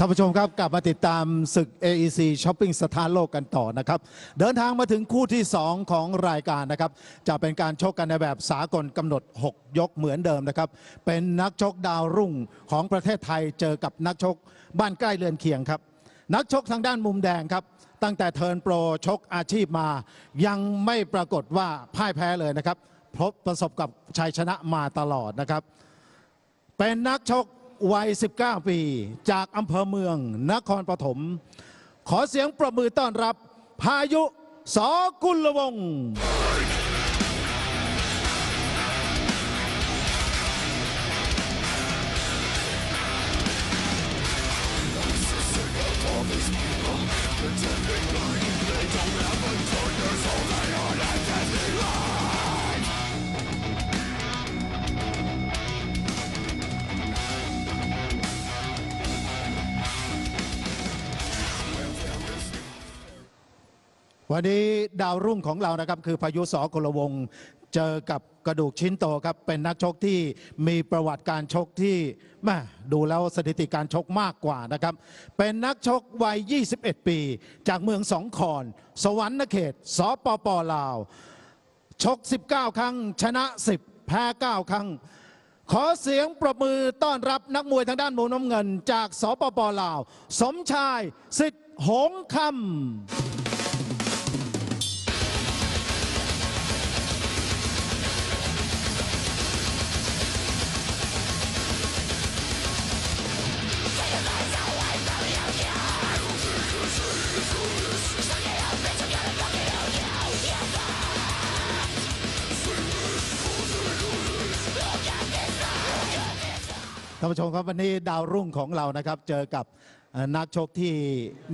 ท่านผู้ชมครับกลับมาติดตามศึก AEC Shopping สถานโลกกันต่อนะครับเดินทางมาถึงคู่ที่2ของรายการนะครับจะเป็นการชกกันในแบบสากลกำหนด6ยกเหมือนเดิมนะครับเป็นนักชกดาวรุ่งของประเทศไทยเจอกับนักชกบ้านใกล้เรือนเคียงครับนักชกทางด้านมุมแดงครับตั้งแต่เทิร์นโปรชกอาชีพมายังไม่ปรากฏว่าพ่ายแพ้เลยนะครับประสบกับชัยชนะมาตลอดนะครับเป็นนักชกวัย 19 ปีจากอำเภอเมืองนครปฐมขอเสียงปรบมือต้อนรับพายุ ส.กุลวงศ์วันนี้ดาวรุ่งของเรานะครับคือพายุ ส.กุลวงศ์เจอกับกระดูกชิ้นโตครับเป็นนักชกที่มีประวัติการชกที่แม่ดูแล้วสถิติการชกมากกว่านะครับเป็นนักชกวัย 21 ปีจากเมืองสองขอนสวรรณเขตสปป.ลาวชก 19 ครั้งชนะ 10 แพ้ 9 ครั้งขอเสียงปรบมือต้อนรับนักมวยทางด้านมุมน้ำเงินจากสปป.ลาวสมชายสิทธิ์หงส์คำท่านผู้ชมครับวันนี้ดาวรุ่งของเรานะครับเจอกับนักชกที่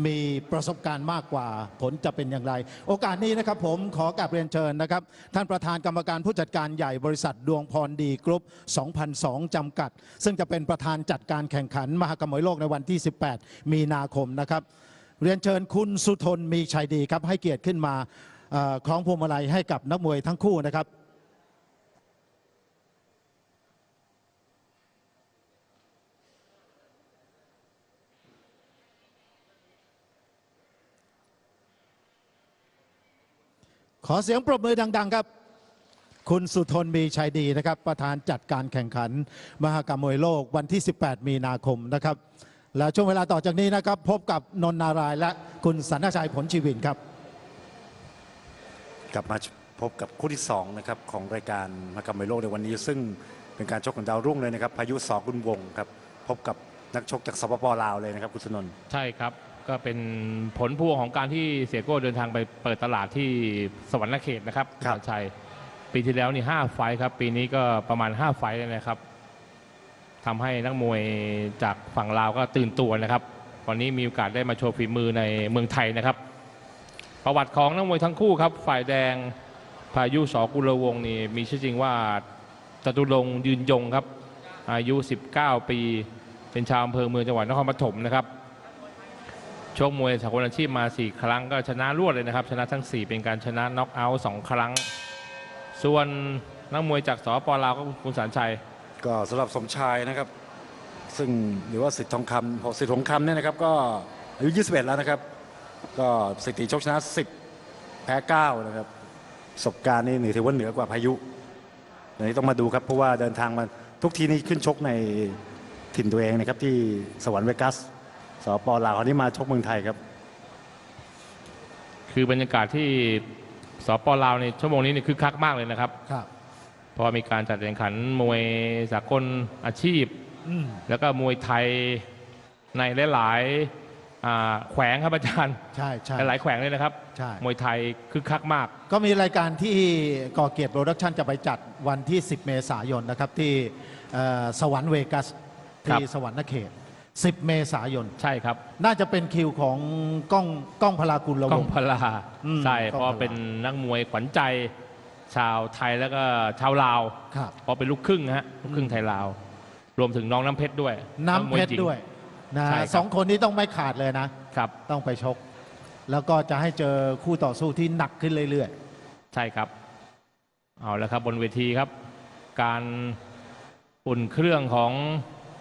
มีประสบการณ์มากกว่าผลจะเป็นอย่างไรโอกาสนี้นะครับผมขอกราบเรียนเชิญนะครับท่านประธานกรรมการผู้จัดการใหญ่บริษัทดวงพรดีกรุ๊ป 2002 จำกัดซึ่งจะเป็นประธานจัดการแข่งขันมหกรรมมวยโลกในวันที่ 18 มีนาคมนะครับเรียนเชิญคุณสุทนมีชัยดีครับให้เกียรติขึ้นมาคล้องพวงมาลัยให้กับนักมวยทั้งคู่นะครับขอเสียงปรบมือดังๆครับคุณสุทนมีชัยดีนะครับประธานจัดการแข่งขันมหกรรมมวยโลกวันที่ 18 มีนาคมนะครับและช่วงเวลาต่อจากนี้นะครับพบกับนนท์นารายณ์และคุณสันทชัยผลชีวินครับกลับมาพบกับคู่ที่2นะครับของรายการมหกรรมมวยโลกในวันนี้ซึ่งเป็นการชกของดาวรุ่งเลยนะครับพายุ ส.กุลวงศ์ครับพบกับนักชกจากสปป.ลาวเลยนะครับคุณสุนนท์ใช่ครับก็เป็นผลพวงของการที่เสียโก้เดินทางไปเปิดตลาดที่สวรรณเขตนะครับคุณชัยปีที่แล้วนี่5 ไฟท์ครับปีนี้ก็ประมาณ5 ไฟท์เลยนะครับทำให้นักมวยจากฝั่งลาวก็ตื่นตัวนะครับวันนี้มีโอกาสได้มาโชว์ฝีมือในเมืองไทยนะครับประวัติของนักมวยทั้งคู่ครับฝ่ายแดงพายุ ส.กุลวงศ์นี่มีชื่อจริงว่าจตุรงค์ยืนยงครับอายุ19 ปีเป็นชาวอำเภอเมืองจังหวัดนครปฐมนะครับชกมวยสากลอาชีพมา4 ครั้งก็ชนะรวดเลยนะครับชนะทั้ง4เป็นการชนะน็อกเอาท์2 ครั้งส่วนนักมวยจากสปป.ลาวก็คุณสารชัยก็สำหรับสมชายนะครับซึ่งหรือว่าสิทธิ์ทองคำสิทธิ์ทองคำเนี่ยนะครับก็อายุ21แล้วนะครับก็สถิติชกชนะ10แพ้9นะครับประสบการณ์นี่ถือว่าเหนือกว่าพายุอันนี้ต้องมาดูครับเพราะว่าเดินทางมาทุกทีนี้ขึ้นชกในถิ่นตัวเองนะครับที่สวรรค์เวกัสสปป.ลาวคราวนี้มาชกเมืองไทยครับคือบรรยากาศที่สปป.ลาวในชั่วโมงนี้นี่คึกคักมากเลยนะครับเพราะมีการจัดแข่งขันมวยสากลอาชีพแล้วก็มวยไทยในหลายๆแขวงครับอาจารย์ใช่หลายแขวงเลยนะครับมวยไทยคึกคักมากก็มีรายการที่ก่อเกียรติโปรดักชั่นจะไปจัดวันที่ 10 เมษายนนะครับที่สวรรค์เวกัสที่สวรรณเขต10 เมษายนใช่ครับน่าจะเป็นคิวของก้องพลากุลวงศ์ก้องพลาใช่เพราะเป็นนักมวยขวัญใจชาวไทยแล้วก็ชาวลาวเพราะเป็นลูกครึ่งฮะลูกครึ่งไทยลาวรวมถึงน้องน้ำเพชรด้วยนะ2 คนนี้ต้องไม่ขาดเลยนะครับต้องไปชกแล้วก็จะให้เจอคู่ต่อสู้ที่หนักขึ้นเรื่อยๆใช่ครับเอาแล้วครับบนเวทีครับการอุ่นเครื่องของ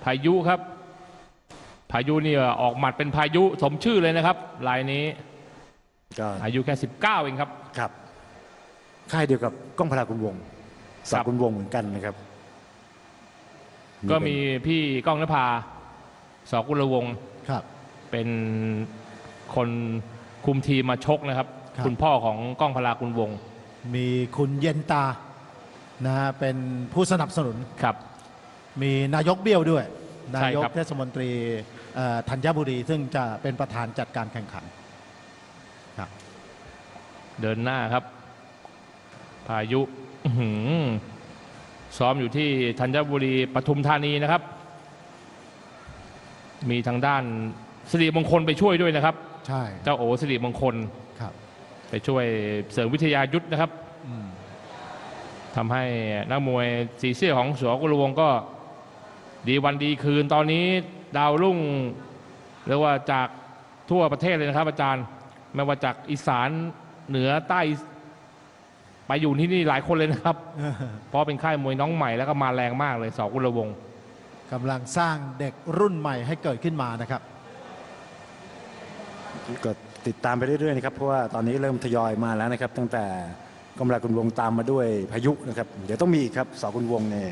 พายุครับ พายุนี่ออกหมัดเป็นพายุสมชื่อเลยนะครับรายนี้ ก็ อายุแค่ 19 เองครับ ครับค่ายเดียวกับก้องพลาคุณวงศ์ส ครั อบ คุณวงศ์เหมือนกันนะครับ ก็มีพี่ก้องนภาสกุลวงศ์ ครับ เป็นคนคุมทีมมาชกนะครับ ครับ คุณพ่อของก้องพลาคุณวงศ์ มีคุณเย็นตานะฮะเป็นผู้สนับสนุน ครับ มีนายกเบี้ยวด้วย ใช่ นายก ครับ เทศมนตรีธัญบุรี ซึ่งจะเป็นประธานจัดการแข่งขันครับ เดินหน้าครับ พายุอื้อหือซ้อมอยู่ที่ธัญบุรีปทุมธานีนะครับ มีทางด้านสิริมงคลไปช่วยด้วยนะครับ ใช่ เจ้าโอสิริมงคล ครับ ไปช่วยเสริมวิทยายุทธนะครับ อืม ทำให้นักมวยสีเสื้อของสกุลวงศ์ก็ดีวันดีคืนตอนนี้ดาวรุ่งเรียกว่าจากทั่วประเทศเลยนะครับ อาจารย์ไม่ว่าจากอีสานเหนือใต้ไปอยู่ที่นี่หลายคนเลยนะครับ เพราะเป็นค่ายมวยน้องใหม่แล้วก็มาแรงมากเลยสกุลวงศ์ กำลังสร้างเด็กรุ่นใหม่ให้เกิดขึ้นมานะครับ ก็ติดตามไปเรื่อยๆนะครับเพราะว่าตอนนี้เริ่มทยอยมาแล้วนะครับ ตั้งแต่ก้องพลาคุณวงศ์ตามมาด้วยพายุนะครับ เดี๋ยวต้องมีอีกครับสอคุณวงศ์เนี่ย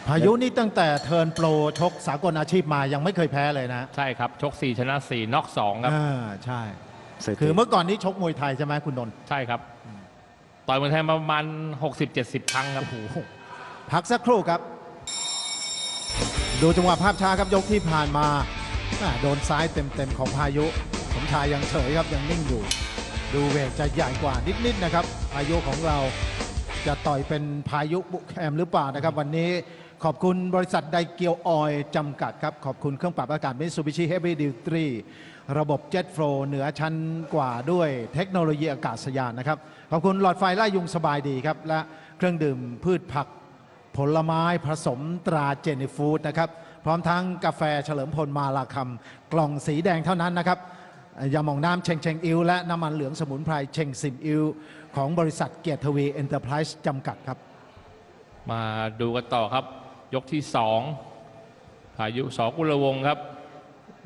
พายุนี่ตั้งแต่เทิร์นโปรชกสากลอาชีพมายังไม่เคยแพ้เลยนะ ใช่ครับชก4ชนะ4น็อก2ครับ ใช่ สถิติ คือเมื่อก่อนนี้ชกมวยไทยใช่ไหมคุณนนท์ ใช่ครับต่อยมวยไทยมาประมาณ 60-70 ครั้งครับ พักสักครู่ครับ ดูจังหวะภาพช้าครับยกที่ผ่านมาโดนซ้ายเต็มๆของพายุสมชายยังเฉยครับยังนิ่งอยู่ ดูเวทจะใหญ่กว่านิดๆนะครับพายุของเราจะต่อยเป็นพายุบุกแคมหรือเปล่านะครับ วันนี้ขอบคุณบริษัทไดเกียวออยล์จำกัดครับ ขอบคุณเครื่องปรับอากาศ Mitsubishi Heavy Duty ระบบ Jet Flow เหนือชั้นกว่าด้วยเทคโนโลยีอากาศยานนะครับ ขอบคุณหลอดไฟไล่ยุงสบายดีครับ และเครื่องดื่มพืชผักผลไม้ผสมตราเจนี่ฟู้ดนะครับ พร้อมทั้งกาแฟเฉลิมพลมาลาคำกล่องสีแดงเท่านั้นนะครับยาหม่องน้ำเชงเชงอิวและน้ำมันเหลืองสมุนไพรเชงซิมอิวของบริษัทเกียรติทวีเอ็นเตอร์ไพรส์จำกัดครับ มาดูกันต่อครับ ยกที่ 2 พายุสกุลวงศ์ครับ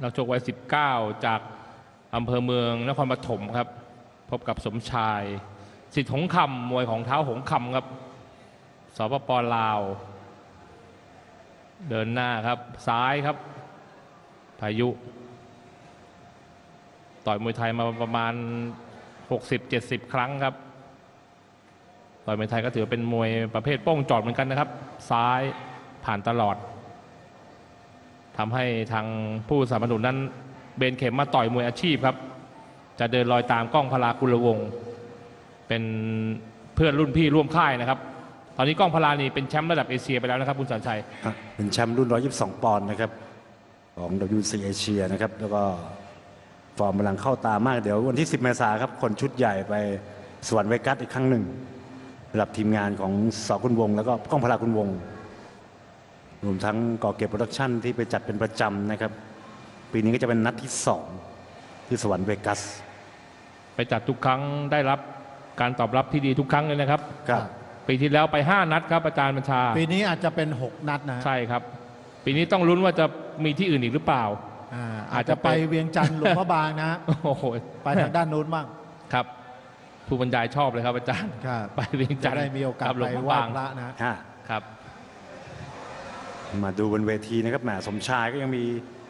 นักชกวัย 19 จากอำเภอเมืองนครปฐมครับ พบกับสมชายสิทธิ์หงคำมวยของเท้าหงคำครับสปป.ลาว เดินหน้าครับซ้ายครับ พายุ ต่อยมวยไทยมาประมาณ 60-70 ครั้งครับ ต่อยมวยไทยก็ถือเป็นมวยประเภทโป้งจอดเหมือนกันนะครับ ซ้ายผ่านตลอดทำให้ทางผู้สนับสนุนนั้นเบนเข็มมาต่อยมวยอาชีพครับ จะเดินรอยตามก้องพลากุลวงศ์เป็นเพื่อนรุ่นพี่ร่วมค่ายนะครับ ตอนนี้ก้องพลานี่เป็นแชมป์ระดับเอเชียไปแล้วนะครับคุณสันชัย เป็นแชมป์รุ่น 122 ปอนด์นะครับของ WC เอเชียนะครับ แล้วก็ฟอร์มกำลังเข้าตามากเดี๋ยววันที่ 10 เมษายนครับคนชุดใหญ่ไปสวรรค์เวกัสอีกครั้งหนึ่งสำหรับทีมงานของสอคุณวงศ์แล้วก็ก้องพลาคุณวงศ์รวมทั้งก่อเก็บโปรดักชั่นที่ไปจัดเป็นประจำนะครับ ปีนี้ก็จะเป็นนัดที่ 2 ที่สวรรค์เวกัส ไปจัดทุกครั้งได้รับการตอบรับที่ดีทุกครั้งเลยนะครับ ครับ ปีที่แล้วไป 5 นัดครับอาจารย์บัญชา ปีนี้อาจจะเป็น 6 นัดนะ ใช่ครับ ปีนี้ต้องลุ้นว่าจะมีที่อื่นอีกหรือเปล่า อาจจะไปเวียงจันทร์หลวงพระบางนะ โอ้โห ไปทางด้านนู้นบ้าง ครับ ผู้บรรยายชอบเลยครับอาจารย์ ครับ ไปเวียงจั จะ นทร์ ได้มีโอกาส บหล ไป วงพระ ไหว้ บาง พระนะ ครับ มาดูบนเวทีนะครับแหมสมชายก็ยังมี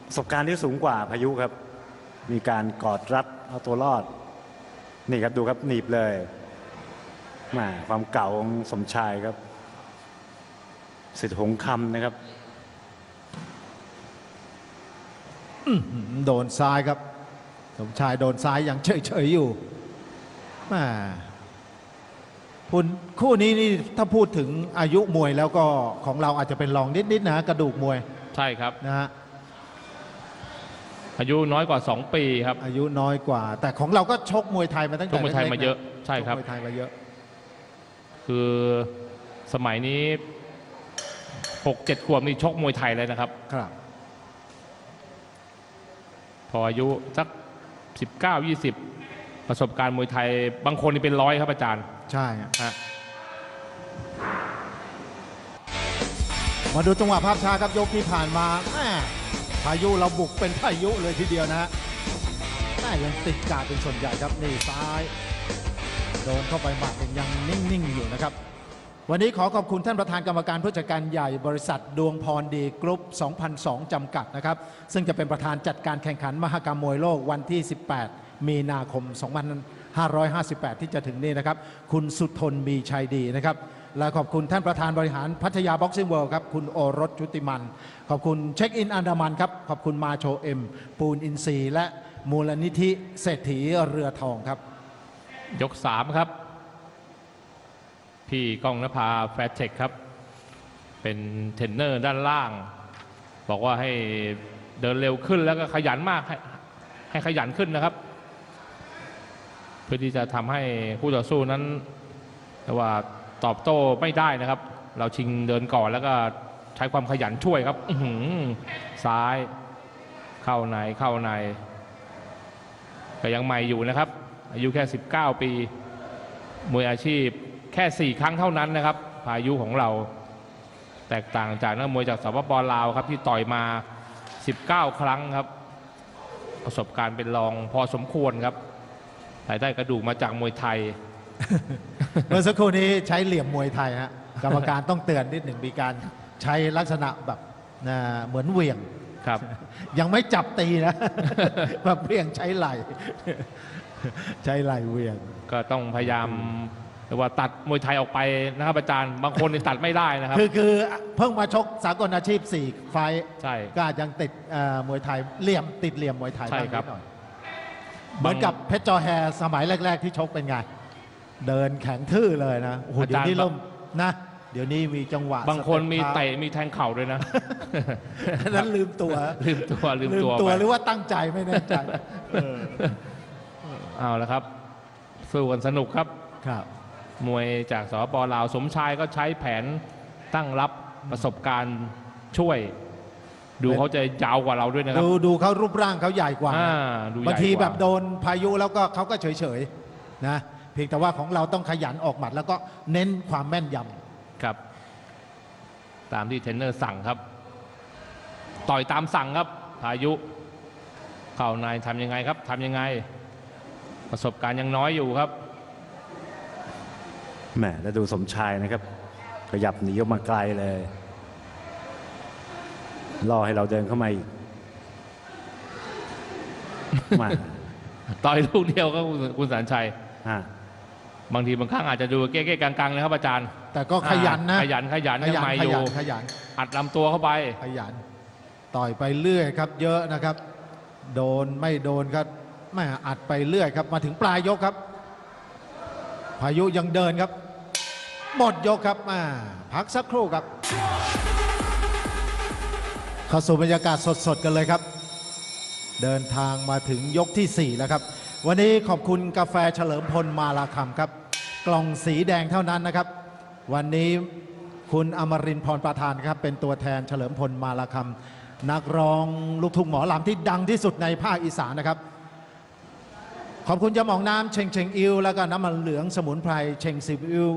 ประสบการณ์ที่สูงกว่าพายุครับ มีการกอดรัดเอาตัวรอด นี่ครับดูครับหนีบเลยแหมความเก่าของสมชายครับสิทธิ์หงคำนะครับ โดนซ้ายครับ สมชายโดนซ้ายอย่างเฉยๆอยู่แหม่คู่นี้นี่ถ้าพูดถึงอายุมวยแล้วก็ของเราอาจจะเป็นรองนิดๆนะกระดูกมวย ใช่ครับ นะฮะ อายุน้อยกว่า 2 ปีครับ อายุน้อยกว่า แต่ของเราก็ชกมวยไทยมาตั้ง ช แต่ กมวยไทย ล็กๆ มาเยอะ น ใช่ครับ ชกมวยไทยมาเยอะ คือสมัยนี้ 6-7 ขวบนี่ชกมวยไทยเลยนะครับ ครับ พออายุสัก 19-20 ประสบการณ์มวยไทยบางคนนี่เป็น100ครับอาจารย์ ใช่ฮะ ฮะ มาดูจังหวะภาพช้าครับยกที่ผ่านมาแม่พายุเราบุกเป็นพายุเลยทีเดียวนะฮะแม่ยังติดกาดเป็นส่วนใหญ่ครับนี่ซ้ายโดนเข้าไปหมัดยังนิ่งๆอยู่นะครับวันนี้ขอขอบคุณท่านประธานกรรมการผู้จัดการใหญ่บริษัทดวงพรดีกรุ๊ป 2002 จำกัดนะครับซึ่งจะเป็นประธานจัดการแข่งขันมหกรรมมวยโลกวันที่ 18 มีนาคม 2558 ที่จะถึงนี้นะครับคุณสุทนมีชัยดีนะครับและขอบคุณท่านประธานบริหารพัทยาบ็อกซิ่งเวิลด์ครับคุณโอรสชุติมันขอบคุณเช็คอินอันดามันครับขอบคุณมาโชเอ็มปูนอินซีและมูลนิธิเศรษฐีเรือทองครับยก 3 ครับพี่ก้องนภาแฟร์เทคครับเป็นเทรนเนอร์ด้านล่างบอกว่าให้เดินเร็วขึ้นแล้วก็ขยันมากให้ขยันขึ้นนะครับเพื่อที่จะทำให้คู่ต่อสู้นั้นแต่ว่าตอบโต้ไม่ได้นะครับเราชิงเดินก่อนแล้วก็ใช้ความขยันช่วยครับซ้ายเข้าในก็ยังใหม่อยู่นะครับอายุแค่19 ปีมวยอาชีพแค่4 ครั้งเท่านั้นนะครับพายุของเราแตกต่างจากนักมวยจากสปป.ลาวครับที่ต่อยมา19 ครั้งครับประสบการณ์เป็นรองพอสมควรครับภายใต้กระดูกมาจากมวยไทย เมื่อสักครู่นี้ใช้เหลี่ยมมวยไทยฮะกรรมการต้องเตือนนิดหนึ่งมีการใช้ลักษณะแบบเหมือนเหวี่ยงครับ ยังไม่จับตีนะแบบเหวี่ยงใช้ไหล่ใช้ไหล่เหวี่ยงก็ต้องพยายามว่าตัดมวยไทยออกไปนะครับอาจารย์บางคนตัดไม่ได้นะครับคือเพิ่งมาชกสากลอาชีพ4 ไฟต์ใช่ก็ยังติดมวยไทยเหลี่ยมติดเหลี่ยมมวยไทยใช่ครับเหมือนกับเพชรจอแฮสมัยแรกๆที่ชกเป็นไงเดินแข็งทื่อเลยนะโอ้โหเดี๋ยวนี้เริ่มนะเดี๋ยวนี้มีจังหวะบางคนมีเตะมีแทงเข่าด้วยนะนั้นลืมตัวหรือว่าตั้งใจไม่แน่ใจเอาละครับสู้กันสนุกครับมวยจากสปป.ลาวสมชายก็ใช้แผนตั้งรับประสบการณ์ช่วยดูเขาจะยาวกว่าเราด้วยนะครับดูเขารูปร่างเขาใหญ่กว่าบางทีแบบโดนพายุแล้วก็เขาก็เฉยๆนะเพียงแต่ว่าของเราต้องขยันออกหมัดแล้วก็เน้นความแม่นยำครับตามที่เทรนเนอร์สั่งครับต่อยตามสั่งครับพายุเข้าในทำยังไงครับทำยังไงประสบการณ์ยังน้อยอยู่ครับแหมแล้วดูสมชายนะครับขยับหนีออกมาไกลเลยรอให้เราเดินเข้ามาอีกมาต่อยลูกเดียวก็คุณสารชัยบางทีบางครั้งอาจจะดูเก๊ๆกังๆนะครับอาจารย์แต่ก็ขยันนะขยันยังไม่อยู่อัดลำตัวเข้าไปขยันต่อยไปเรื่อยครับเยอะนะครับโดนไม่โดนครับไม่อัดไปเรื่อยครับมาถึงปลายยกครับพายุยังเดินครับหมดยกครับพักสักครู่ครับเข้าสู่บรรยากาศสดๆกันเลยครับเดินทางมาถึงยกที่4แล้วครับวันนี้ขอบคุณกาแฟเฉลิมพลมาลาคำครับกล่องสีแดงเท่านั้นนะครับวันนี้คุณอมรินทร์พรประธานครับเป็นตัวแทนเฉลิมพลมาลาคำนักร้องลูกทุ่งหมอลำที่ดังที่สุดในภาคอีสานนะครับขอบคุณยาหมองน้ำเชงเชงอิวแล้วก็น้ำมันเหลืองสมุนไพรเชงซิบอิว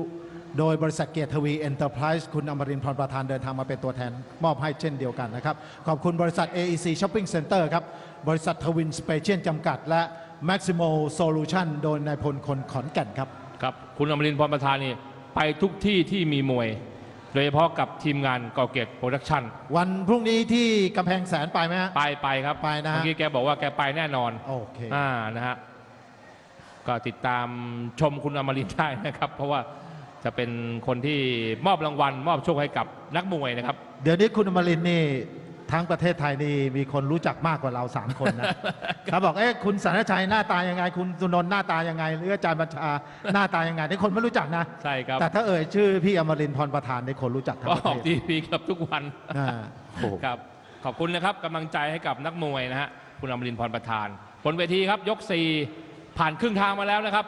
โดยบริษัทเกียรติทวีเอ็นเตอร์ไพรส์คุณอมรินทร์พรประธานเดินทางมาเป็นตัวแทนมอบให้เช่นเดียวกันนะครับขอบคุณบริษัท AEC Shopping Center ครับบริษัททวินสเปเชียลจำกัดและ Maximo Solution โดยนายพลคนขอนแก่นครับครับคุณอมรินทร์พรประธานนี่ไปทุกที่ที่มีมวยโดยเฉพาะกับทีมงานก่อเกียรติโปรดักชั่นวันพรุ่งนี้ที่กำแพงแสนไปไหมฮะไปครับไปนะเมื่อกี้แกบอกว่าแกไปแน่นอนโอเคนะฮะก็ติดตามชมคุณอมรินทร์ได้นะครับเพราะว่าจะเป็นคนที่มอบรางวัลมอบโชคให้กับนักมวยนะครับเดี๋ยวนี้คุณอมรินทร์นี่ทั้งประเทศไทยนี่มีคนรู้จักมากกว่าเรา3 คนนะเขาบอกคุณสารชัยหน้าตายังไงคุณสุนนท์หน้าตายังไงหรืออาจารย์บัญชาหน้าตายังไงที่คนไม่รู้จักนะใช่ครับแต่ถ้าเอ่ยชื่อพี่อมรินทร์พรประธานในคนรู้จักทั้งประเทศออกทีวีกับทุกวันครับขอบคุณนะครับกำลังใจให้กับนักมวยนะฮะคุณอมรินทร์พรประธานบนเวทีครับยก4ผ่านครึ่งทางมาแล้วนะครับ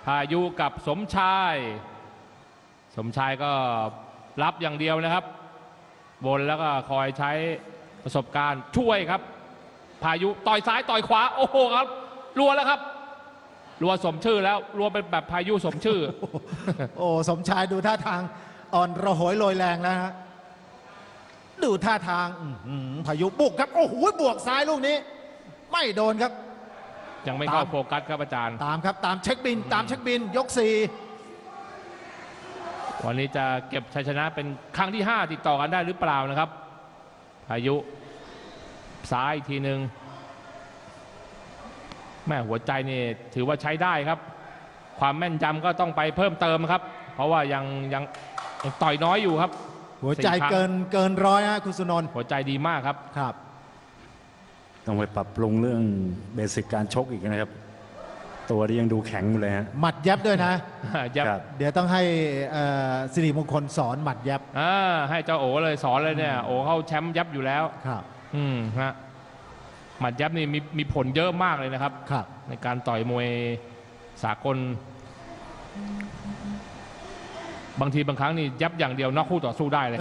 พายุกับสมชายก็รับอย่างเดียวนะครับบนแล้วก็คอยใช้ประสบการณ์ช่วยครับพายุต่อยซ้ายต่อยขวาโอ้โหครับรัวแล้วครับรัวสมชื่อแล้วรัวเป็นแบบพายุสมชื่อ โอ้สมชายดูท่าทางอ่อนระหยโรยแรงแล้วฮะ ดูท่าทางพายุบุกครับโอ้โหบวกซ้ายลูกนี้ ไม่โดนครับ ยังไม่เข้า ตาม โฟกัสครับอาจารย์ ตามครับตามเช็คบินยก วันนี้จะเก็บชัยชนะเป็นครั้งที่ 5 ติดต่อกันได้หรือเปล่านะครับพายุซ้ายอีกทีหนึ่งแม่หัวใจนี่ถือว่าใช้ได้ครับ ความแม่นยำก็ต้องไปเพิ่มเติมครับ เพราะว่ายังต่อยน้อยอยู่ครับ 4หัวใจ 4ครั้ง เกินร้อยฮะคุณสุนนท์ หัวใจดีมากครับ ครับ ต้องไปปรับปรุงเรื่องเบสิกการชกอีกนะครับ ตัวนี้ยังดูแข็งอยู่เลยฮะ หมัดแยบด้วยนะ ยับ ครับ เดี๋ยวต้องให้สิริมงคลสอนหมัดแยบ ให้เจ้าโอเลยสอนเลยเนี่ยโอเข้าแชมป์ยับอยู่แล้ว ครับ ฮะหมัดยับนี่มีผลเยอะมากเลยนะครับ ครับ ในการต่อยมวยสากล บางทีบางครั้งนี่ยับอย่างเดียวน็อกคู่ต่อสู้ได้เลย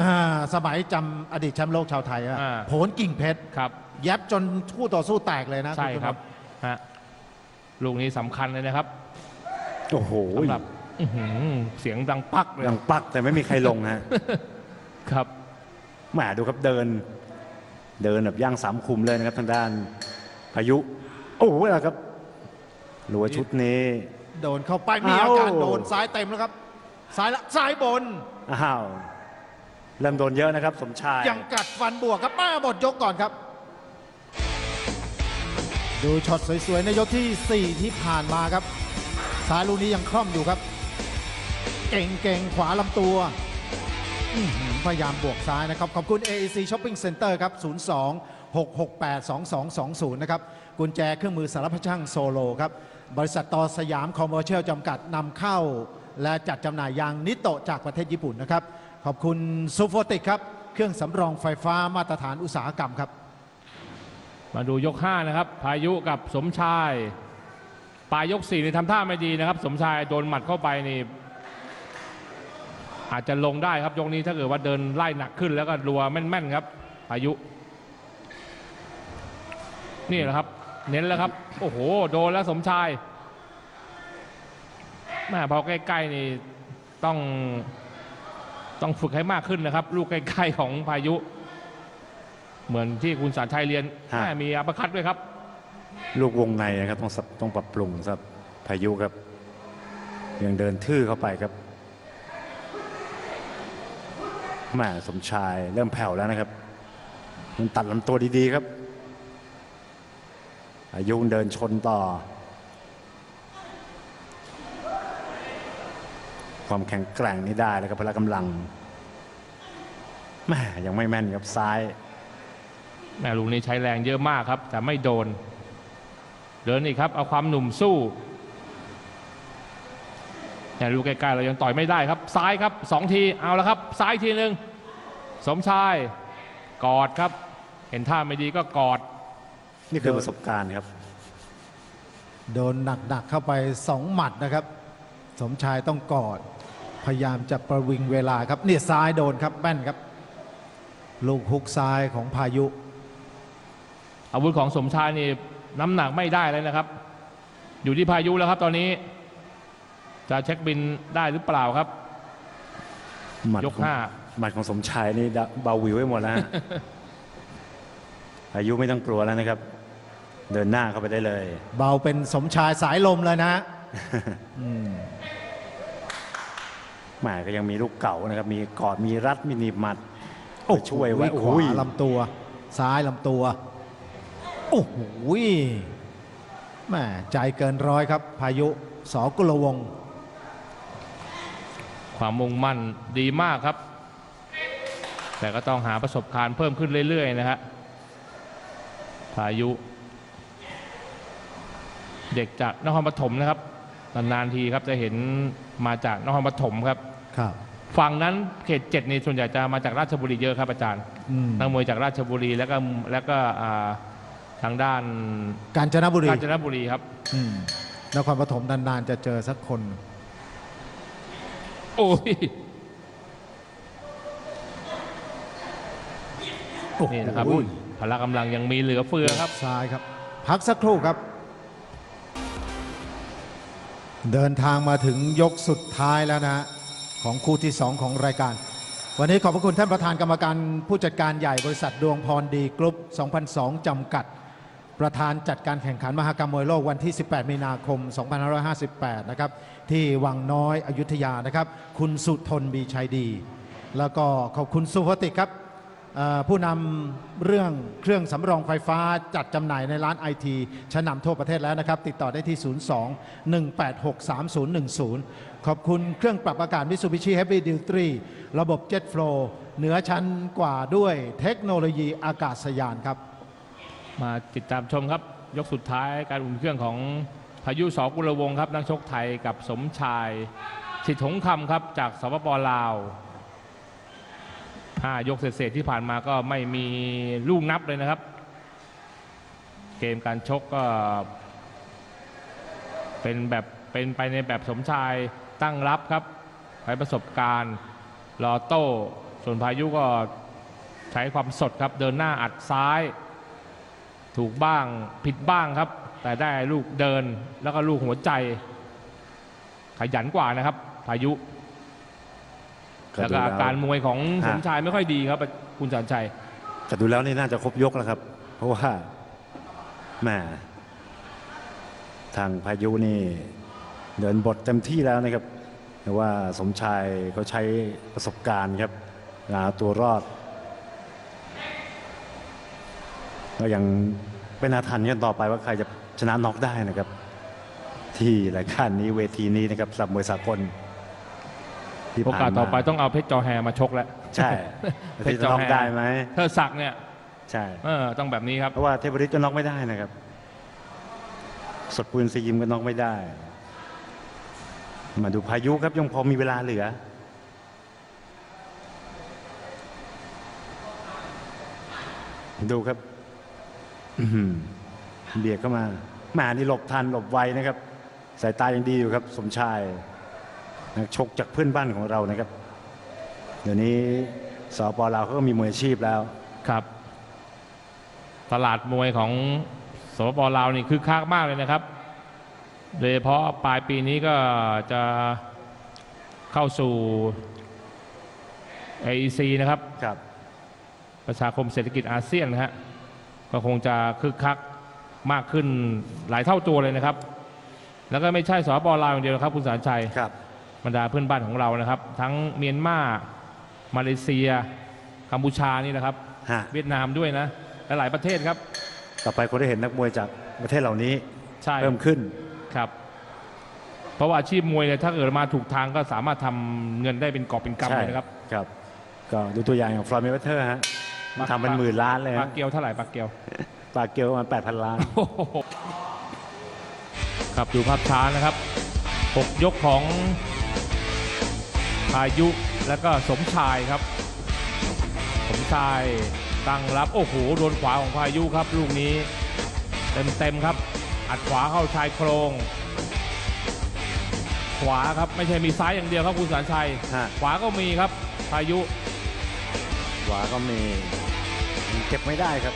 สมัยจำอดีตแชมป์โลกชาวไทยอะ อ่า โผลกิ่งเพชร ครับ แยบจนคู่ต่อสู้แตกเลยนะ ใช่ ณสุนนท์ ครับฮะลูกนี้สำคัญเลยนะครับ โอ้โห สำหรับอื้อหือเสียงดังปักเลย ยังปักแต่ไม่มีใครลงฮะ ครับ แหมดูครับเดินแบบย่างสามคุมเลยนะครับทางด้านพายุ โอ้โหแล้วครับรัวชุดนี้ โดนเข้าไปมีอาการ เอ้า โดนซ้ายเต็มแล้วครับซ้ายบน อ้าวเริ่มโดนเยอะนะครับ สมชาย ยังกัดฟันบวกครับหมดยกก่อนครับ ดูช็อตสวยๆในยกที่ 4 ที่ผ่านมาครับซ้ายลูกนี้ยังคล่อมอยู่ครับ เก่งขวาลำตัวพยายามบวกซ้ายนะครับ ขอบคุณ AEC Shopping Center ครับ 02-668-2220 นะครับ กุญแจเครื่องมือสารพัดช่างโซโลครับ บริษัทต่อสยามคอมเมอร์เชียลจำกัดนำเข้า และจัดจำหน่ายยางนิโตะจากประเทศญี่ปุ่นนะครับ ขอบคุณซูโฟติกครับ เครื่องสำรองไฟฟ้ามาตรฐานอุตสาหกรรมครับ มาดูยก 5 นะครับ พายุกับสมชายปลายยก 4 นี่ทำท่าไม่ดีนะครับ สมชายโดนหมัดเข้าไปนี่อาจจะลงได้ครับยกนี้ถ้าเกิดว่าเดินไล่หนักขึ้นแล้วก็รัวแม่นๆครับพายุ นี่แหละครับ เน้นแล้วครับ โอ้โหโดนแล้วสมชายแม่พอใกล้ๆนี่ต้องฝึกให้มากขึ้นนะครับ ลูกใกล้ๆของพายุ เหมือนที่คุณสารชัยเรียน ฮะ แม่มีอัปคัตด้วยครับ ลูกวงในนะครับต้องปรับปรุงครับพายุครับ ยังเดินทื่อเข้าไปครับแหม่สมชายเริ่มแผ่วแล้วนะครับ มันตัดลำตัวดีๆครับพายุเดินชนต่อ ความแข็งแกร่งนี่ได้แล้วครับพละกำลังแหม่ยังไม่แม่นครับซ้าย แม่ลูกนี้ใช้แรงเยอะมากครับ แต่ไม่โดนเดินอีกครับเอาความหนุ่มสู้แต่ลูกใกล้ๆเรายังต่อยไม่ได้ครับ ซ้ายครับ2 ทีเอาแล้วครับ ซ้ายทีหนึ่งสมชายกอดครับ เห็นท่าไม่ดีก็กอด นี่คือประสบการณ์ครับ โดนหนักๆเข้าไป 2 หมัดนะครับ สมชายต้องกอด พยายามจะประวิงเวลาครับเนี่ยซ้ายโดนครับแม่นครับ ลูกฮุกซ้ายของพายุ อาวุธของสมชายนี่น้ำหนักไม่ได้เลยนะครับ อยู่ที่พายุแล้วครับตอนนี้ จะเช็คบินได้หรือเปล่าครับ หมัด ยก ของ 5 หมัดของสมชายนี่เบาวิวไว้หมดแล้วฮะ อายุไม่ต้องกลัวแล้วนะครับ เดินหน้าเข้าไปได้เลย เบาเป็นสมชายสายลมเลยนะ แหมก็ยังมีลูกเก่านะครับ มีกอดมีรัดมีหนีบหมัด โอ้โห ช่วยไว้ ข โอ้ วา โห ลำตัว ซ้ายลำตัว โอ้โหแม่ใจเกินร้อยครับ พายุสกุลวงศ์ ความมุ่งมั่นดีมากครับ แต่ก็ต้องหาประสบการณ์เพิ่มขึ้นเรื่อยๆนะฮะพายุ เด็กจากนครปฐมนะครับนานๆทีครับจะเห็นมาจากนครปฐมครับ ครับ ฝั่งนั้นเขต 7นี่ส่วนใหญ่จะมาจากราชบุรีเยอะครับอาจารย์ นักมวยจากราชบุรีแล้วก็ทางด้าน กาญจนบุรี กาญจนบุรีครับ นครปฐมนานๆจะเจอสักคน โอ้ย โอ้โห นี่นะครับพละกำลังยังมีเหลือเฟือครับ ซ้ายครับ พักสักครู่ครับ เดินทางมาถึงยกสุดท้ายแล้วนะ ของคู่ที่ 2 ของรายการ วันนี้ขอบพระคุณท่านประธานกรรมการผู้จัดการใหญ่บริษัทดวงพรดีกรุ๊ป 2002 จำกัด ประธานจัดการแข่งขันมหกรรมมวยโลกวันที่ 18 มีนาคม 2558 นะครับ ที่วังน้อยอยุธยานะครับ คุณสุทนบีชัยดี แล้วก็ขอบคุณสุภติกครับผู้นำเรื่องเครื่องสำรองไฟฟ้าจัดจำหน่ายในร้านไอทีชั้นนำทั่วประเทศแล้วนะครับ ติดต่อได้ที่ 02-186-3010 ขอบคุณเครื่องปรับอากาศ Mitsubishi Heavy Duty ระบบ Jet Flow เหนือชั้นกว่าด้วยเทคโนโลยีอากาศยานครับ มาติดตามชมครับยกสุดท้ายการอุ่นเครื่องของพายุสกุลวงศ์ครับนักชกไทยกับสมชายสิทธิหงคำครับจากสปป.ลาว5 ยกเศษๆที่ผ่านมาก็ไม่มีลูกนับเลยนะครับ เกมการชกก็เป็นไปในแบบสมชายตั้งรับครับใช้ประสบการณ์รอโต้ส่วนพายุก็ใช้ความสดครับเดินหน้าอัดซ้ายถูกบ้างผิดบ้างครับแต่ได้ลูกเดินแล้วก็ลูกหัวใจขยันกว่านะครับพายุแล้วก็อาการมวยของสมชายไม่ค่อยดีครับคุณสันชัยแต่ดูแล้วนี่น่าจะครบยกแล้วครับเพราะว่าแหมทางพายุนี่เดินบทเต็มที่แล้วนะครับแต่ว่าสมชายเขาใช้ประสบการณ์ครับเอาตัวรอดก็ยังเป็นอาถรรพ์กันต่อไปว่าใครจะชนะน็อกได้นะครับที่รายการนี้เวทีนี้นะครับสำหรับมวยสากลโอกาสต่อไปต้องเอาเพชรจอแฮมาชกแล้วใช่เพชรจะน็อกได้ไหมเธอศักดิ์เนี่ยใช่ต้องแบบนี้ครับเพราะว่าเทพฤทธิ์ก็น็อกไม่ได้นะครับสดปืนซียิมก็น็อกไม่ได้มาดูพายุครับยังพอมีเวลาเหลือดูครับเบียดเข้ามาแหมนี่หลบทันหลบไวนะครับสายตายังดีอยู่ครับสมชายนักชกจากเพื่อนบ้านของเรานะครับเดี๋ยวนี้สป.ลาวเขาก็มีมวยอาชีพแล้วครับตลาดมวยของสป.ลาวนี่คึกคักมากเลยนะครับโดยเฉพาะปลายปีนี้ก็จะเข้าสู่ AEC นะครับประชาคมเศรษฐกิจอาเซียนนะฮะก็คงจะคึกคักมากขึ้นหลายเท่าตัวเลยนะครับแล้วก็ไม่ใช่สป.ลาวอย่างเดียวครับคุณสารชัยบรรดาเพื่อนบ้านของเรานะครับทั้งเมียนมามาเลเซียกัมพูชานี่นะครับเวียดนามด้วยนะและหลายประเทศครับต่อไปคนได้เห็นนักมวยจากประเทศเหล่านี้เพิ่มขึ้นครับเพราะว่าอาชีพมวยเนี่ยถ้าเกิดมาถูกทางก็สามารถทำเงินได้เป็นกอบเป็นกำเลยนะครับครับก็ดูตัวอย่างของฟลอยด์เมเวเทอร์ฮะทำเป็นหมื่นล้านเลยปากเกียวเท่าไหร่ปากเกียวประมาณ 8,000 ล้านครับดูภาพช้านะครับ6 ยกของพายุและก็สมชายครับสมชายตั้งรับโอ้โหโดนขวาของพายุครับลูกนี้เต็มครับอัดขวาเข้าชายโครงขวาครับไม่ใช่มีซ้ายอย่างเดียวครับคุณสารชัยขวาก็มีครับพายุขวาก็มีเก็บไม่ได้ครับ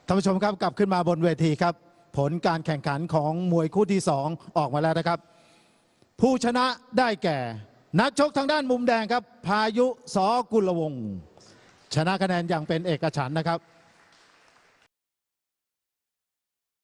ท่านผู้ชมครับกลับขึ้นมาบนเวทีครับผลการแข่งขันของมวยคู่ที่2ออกมาแล้วนะครับผู้ชนะได้แก่นักชกทางด้านมุมแดงครับพายุสกุลวงศ์ชนะคะแนนอย่างเป็นเอกฉันท์นะครับ